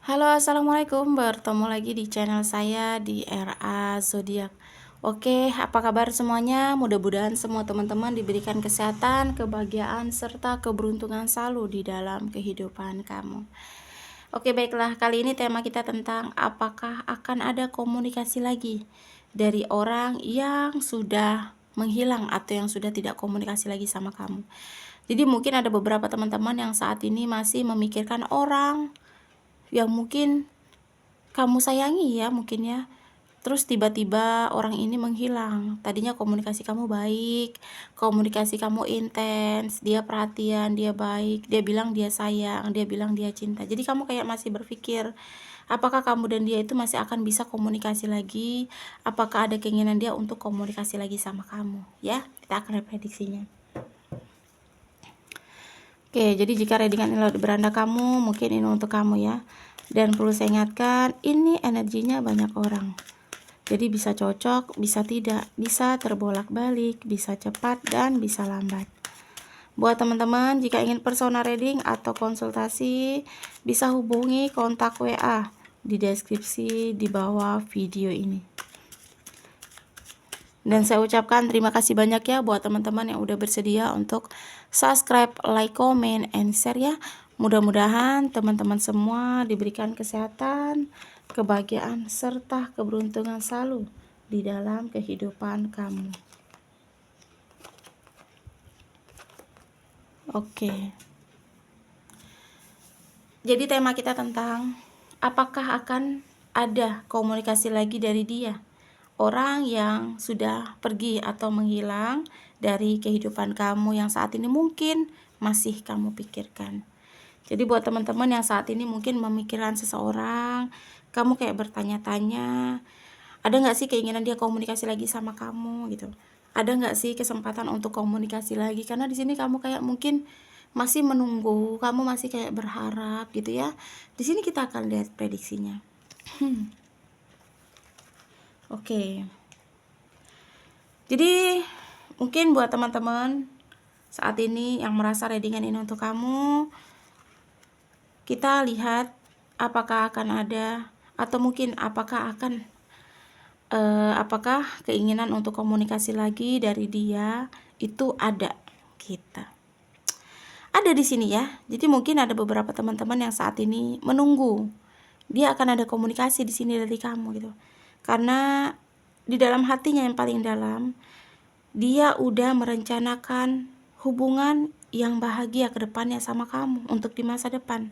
Halo, assalamualaikum. Bertemu lagi di channel saya di RA Zodiak. Oke, apa kabar semuanya? Mudah-mudahan semua teman-teman diberikan kesehatan, kebahagiaan, serta keberuntungan selalu di dalam kehidupan kamu. Oke, baiklah. Kali ini tema kita tentang apakah akan ada komunikasi lagi dari orang yang sudah menghilang atau yang sudah tidak komunikasi lagi sama kamu. Jadi mungkin ada beberapa teman-teman yang saat ini masih memikirkan orang yang mungkin kamu sayangi ya mungkin ya. Terus tiba-tiba orang ini menghilang. Tadinya komunikasi kamu baik, komunikasi kamu intens, dia perhatian, dia baik, dia bilang dia sayang, dia bilang dia cinta. Jadi kamu kayak masih berpikir, apakah kamu dan dia itu masih akan bisa komunikasi lagi? Apakah ada keinginan dia untuk komunikasi lagi sama kamu? Ya, kita akan lihat prediksinya. Oke, jadi jika readingan ini beranda kamu, mungkin ini untuk kamu ya. Dan perlu saya ingatkan, ini energinya banyak orang. Jadi bisa cocok, bisa tidak, bisa terbolak-balik, bisa cepat, dan bisa lambat. Buat teman-teman, jika ingin personal reading atau konsultasi, bisa hubungi kontak WA di deskripsi di bawah video ini. Dan saya ucapkan terima kasih banyak ya buat teman-teman yang udah bersedia untuk subscribe, like, comment, and share ya. Mudah-mudahan teman-teman semua diberikan kesehatan, kebahagiaan, serta keberuntungan selalu di dalam kehidupan kamu. Oke. Jadi tema kita tentang apakah akan ada komunikasi lagi dari dia, orang yang sudah pergi atau menghilang dari kehidupan kamu yang saat ini mungkin masih kamu pikirkan. Jadi buat teman-teman yang saat ini mungkin memikirkan seseorang, kamu kayak bertanya-tanya, ada nggak sih keinginan dia komunikasi lagi sama kamu gitu? Ada nggak sih kesempatan untuk komunikasi lagi? Karena di sini kamu kayak mungkin masih menunggu, kamu masih kayak berharap gitu ya. Di sini kita akan lihat prediksinya. Oke. Jadi mungkin buat teman-teman saat ini yang merasa readingan ini untuk kamu, kita lihat apakah akan ada atau mungkin apakah keinginan untuk komunikasi lagi dari dia itu ada kita. Ada di sini ya. Jadi mungkin ada beberapa teman-teman yang saat ini menunggu. Dia akan ada komunikasi di sini dari kamu gitu. Karena di dalam hatinya yang paling dalam, dia udah merencanakan hubungan yang bahagia ke depannya sama kamu untuk di masa depan.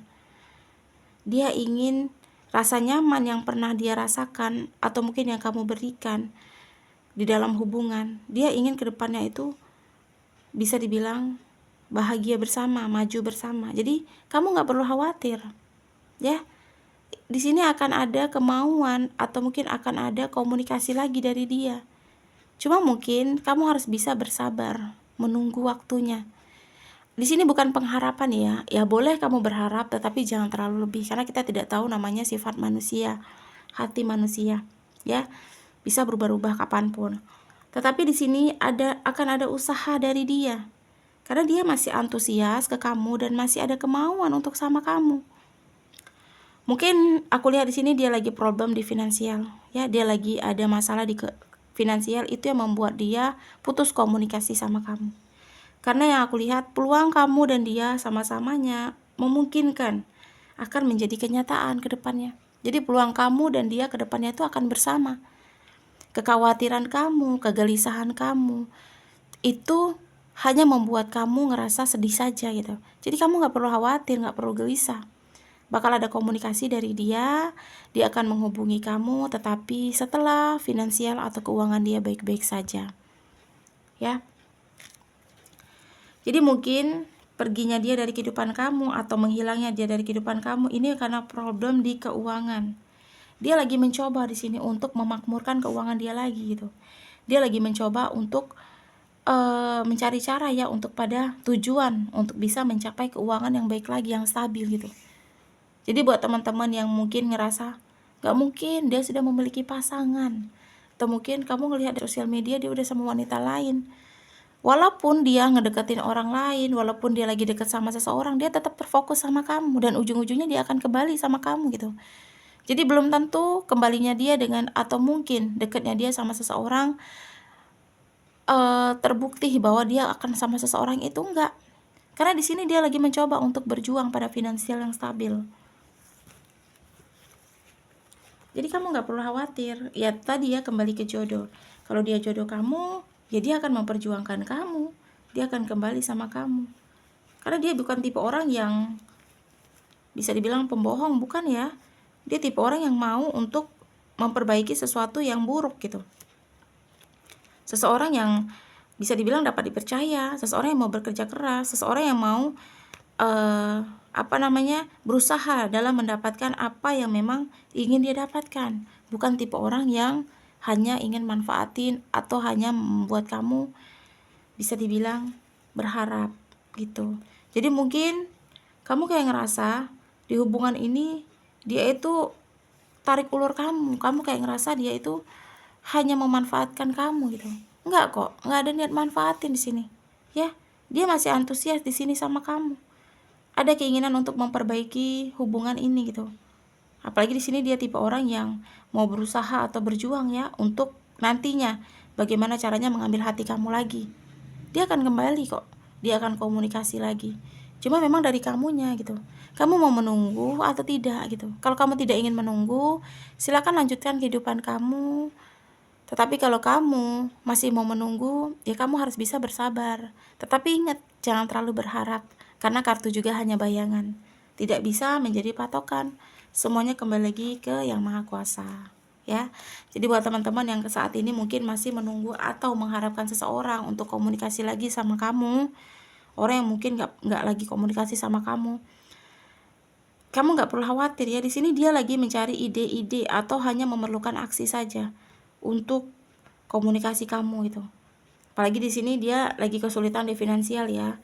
Dia ingin rasa nyaman yang pernah dia rasakan atau mungkin yang kamu berikan di dalam hubungan, dia ingin ke depannya itu bisa dibilang bahagia bersama, maju bersama. Jadi kamu nggak perlu khawatir, ya. Di sini akan ada kemauan atau mungkin akan ada komunikasi lagi dari dia. Cuma mungkin kamu harus bisa bersabar, menunggu waktunya. Di sini bukan pengharapan ya. Ya boleh kamu berharap, tetapi jangan terlalu lebih karena kita tidak tahu namanya sifat manusia, hati manusia, ya. Bisa berubah-ubah kapanpun. Tetapi di sini akan ada usaha dari dia. Karena dia masih antusias ke kamu dan masih ada kemauan untuk sama kamu. Mungkin aku lihat di sini dia lagi problem di finansial, ya. Dia lagi ada masalah di finansial, itu yang membuat dia putus komunikasi sama kamu. Karena yang aku lihat peluang kamu dan dia sama-samanya memungkinkan akan menjadi kenyataan ke depannya. Jadi peluang kamu dan dia ke depannya itu akan bersama. Kekhawatiran kamu, kegelisahan kamu, itu hanya membuat kamu ngerasa sedih saja gitu. Jadi kamu gak perlu khawatir, gak perlu gelisah. Bakal ada komunikasi dari dia akan menghubungi kamu, tetapi setelah finansial atau keuangan dia baik-baik saja. Ya. Jadi mungkin perginya dia dari kehidupan kamu atau menghilangnya dia dari kehidupan kamu ini karena problem di keuangan. Dia lagi mencoba di sini untuk memakmurkan keuangan dia lagi gitu. Dia lagi mencoba untuk mencari cara ya untuk pada tujuan untuk bisa mencapai keuangan yang baik lagi, yang stabil gitu. Jadi buat teman-teman yang mungkin ngerasa gak mungkin dia sudah memiliki pasangan, atau mungkin kamu ngelihat di sosial media dia udah sama wanita lain, Walaupun dia ngedeketin orang lain, walaupun dia lagi deket sama seseorang, dia tetap terfokus sama kamu dan ujung-ujungnya dia akan kembali sama kamu gitu. Jadi belum tentu kembalinya dia dengan, atau mungkin deketnya dia sama seseorang terbukti bahwa dia akan sama seseorang itu, enggak. Karena di sini dia lagi mencoba untuk berjuang pada finansial yang stabil. Jadi kamu nggak perlu khawatir. Ya tadi ya, kembali ke jodoh. Kalau dia jodoh kamu, ya dia akan memperjuangkan kamu. Dia akan kembali sama kamu. Karena dia bukan tipe orang yang bisa dibilang pembohong, bukan ya. Dia tipe orang yang mau untuk memperbaiki sesuatu yang buruk gitu. Seseorang yang bisa dibilang dapat dipercaya, seseorang yang mau bekerja keras, seseorang yang mau berusaha dalam mendapatkan apa yang memang ingin dia dapatkan. Bukan tipe orang yang hanya ingin manfaatin atau hanya membuat kamu bisa dibilang berharap gitu. Jadi mungkin kamu kayak ngerasa di hubungan ini dia itu tarik ulur kamu kayak ngerasa dia itu hanya memanfaatkan kamu gitu. Enggak kok, enggak ada niat manfaatin di sini. Ya, dia masih antusias di sini sama kamu. Ada keinginan untuk memperbaiki hubungan ini gitu. Apalagi di sini dia tipe orang yang mau berusaha atau berjuang ya untuk nantinya bagaimana caranya mengambil hati kamu lagi. Dia akan kembali kok. Dia akan komunikasi lagi. Cuma memang dari kamunya gitu. Kamu mau menunggu atau tidak gitu. Kalau kamu tidak ingin menunggu, silakan lanjutkan kehidupan kamu. Tetapi kalau kamu masih mau menunggu, ya kamu harus bisa bersabar. Tetapi ingat, jangan terlalu berharap, karena kartu juga hanya bayangan. Tidak bisa menjadi patokan. Semuanya kembali lagi ke Yang Maha Kuasa. Ya, jadi buat teman-teman yang saat ini mungkin masih menunggu atau mengharapkan seseorang untuk komunikasi lagi sama kamu, orang yang mungkin nggak lagi komunikasi sama kamu nggak perlu khawatir ya. Di sini dia lagi mencari ide-ide atau hanya memerlukan aksi saja untuk komunikasi kamu gitu. Apalagi di sini dia lagi kesulitan di finansial ya.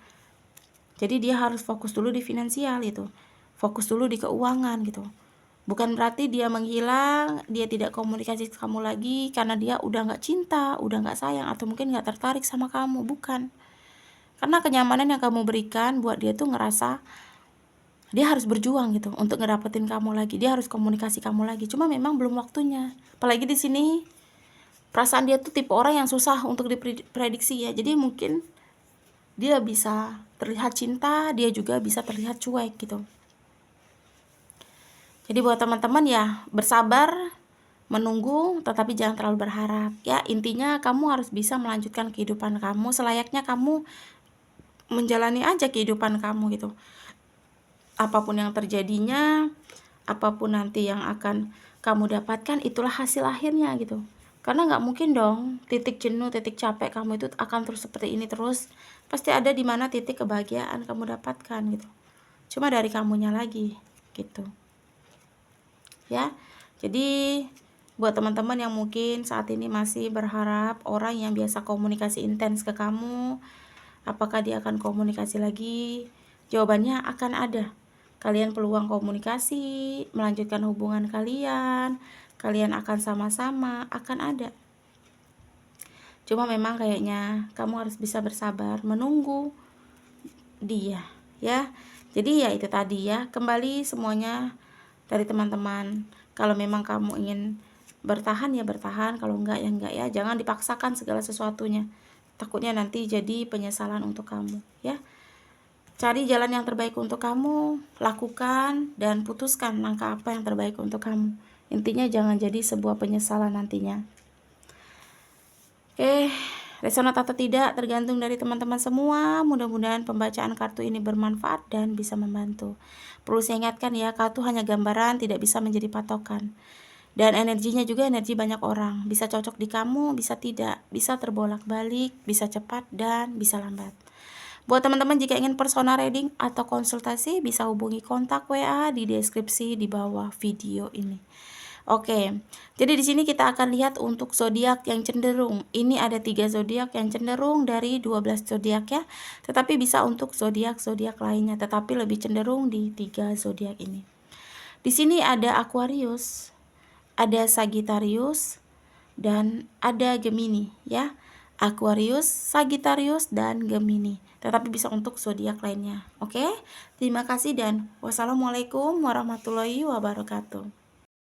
Jadi dia harus fokus dulu di finansial itu. Fokus dulu di keuangan gitu. Bukan berarti dia menghilang, dia tidak komunikasi ke kamu lagi karena dia udah nggak cinta, udah nggak sayang, atau mungkin nggak tertarik sama kamu. Bukan. Karena kenyamanan yang kamu berikan buat dia tuh ngerasa dia harus berjuang gitu untuk ngedapetin kamu lagi. Dia harus komunikasi kamu lagi. Cuma memang belum waktunya. Apalagi di sini perasaan dia tuh tipe orang yang susah untuk diprediksi ya. Jadi mungkin dia bisa terlihat cinta, dia juga bisa terlihat cuek gitu. Jadi buat teman-teman ya, bersabar, menunggu, tetapi jangan terlalu berharap ya. Intinya kamu harus bisa melanjutkan kehidupan kamu selayaknya kamu menjalani aja kehidupan kamu gitu. Apapun yang terjadinya, apapun nanti yang akan kamu dapatkan, itulah hasil akhirnya gitu. Karena nggak mungkin dong titik jenuh, titik capek kamu itu akan terus seperti ini terus. Pasti ada di mana titik kebahagiaan kamu dapatkan gitu. Cuma dari kamunya lagi gitu. Ya. Jadi buat teman-teman yang mungkin saat ini masih berharap orang yang biasa komunikasi intens ke kamu, apakah dia akan komunikasi lagi? Jawabannya akan ada. Kalian peluang komunikasi, melanjutkan hubungan kalian akan sama-sama, akan ada. Cuma memang kayaknya kamu harus bisa bersabar menunggu dia ya. Jadi ya itu tadi ya, kembali semuanya dari teman-teman. Kalau memang kamu ingin bertahan ya bertahan, kalau enggak ya enggak ya. Jangan dipaksakan segala sesuatunya. Takutnya nanti jadi penyesalan untuk kamu ya. Cari jalan yang terbaik untuk kamu, lakukan dan putuskan langkah apa yang terbaik untuk kamu. Intinya jangan jadi sebuah penyesalan nantinya. Oke, resonat atau tidak tergantung dari teman-teman semua. Mudah-mudahan pembacaan kartu ini bermanfaat dan bisa membantu. Perlu saya ingatkan ya, kartu hanya gambaran, tidak bisa menjadi patokan. Dan energinya juga energi banyak orang. Bisa cocok di kamu, bisa tidak. Bisa terbolak-balik, bisa cepat, dan bisa lambat. Buat teman-teman jika ingin personal reading atau konsultasi, bisa hubungi kontak WA di deskripsi di bawah video ini. Oke, jadi di sini kita akan lihat untuk zodiak yang cenderung. Ini ada 3 zodiak yang cenderung dari 12 zodiak ya. Tetapi bisa untuk zodiak-zodiak lainnya, tetapi lebih cenderung di 3 zodiak ini. Di sini ada Aquarius, ada Sagittarius, dan ada Gemini ya. Aquarius, Sagittarius, dan Gemini. Tetapi bisa untuk zodiak lainnya. Oke? Terima kasih dan wassalamualaikum warahmatullahi wabarakatuh.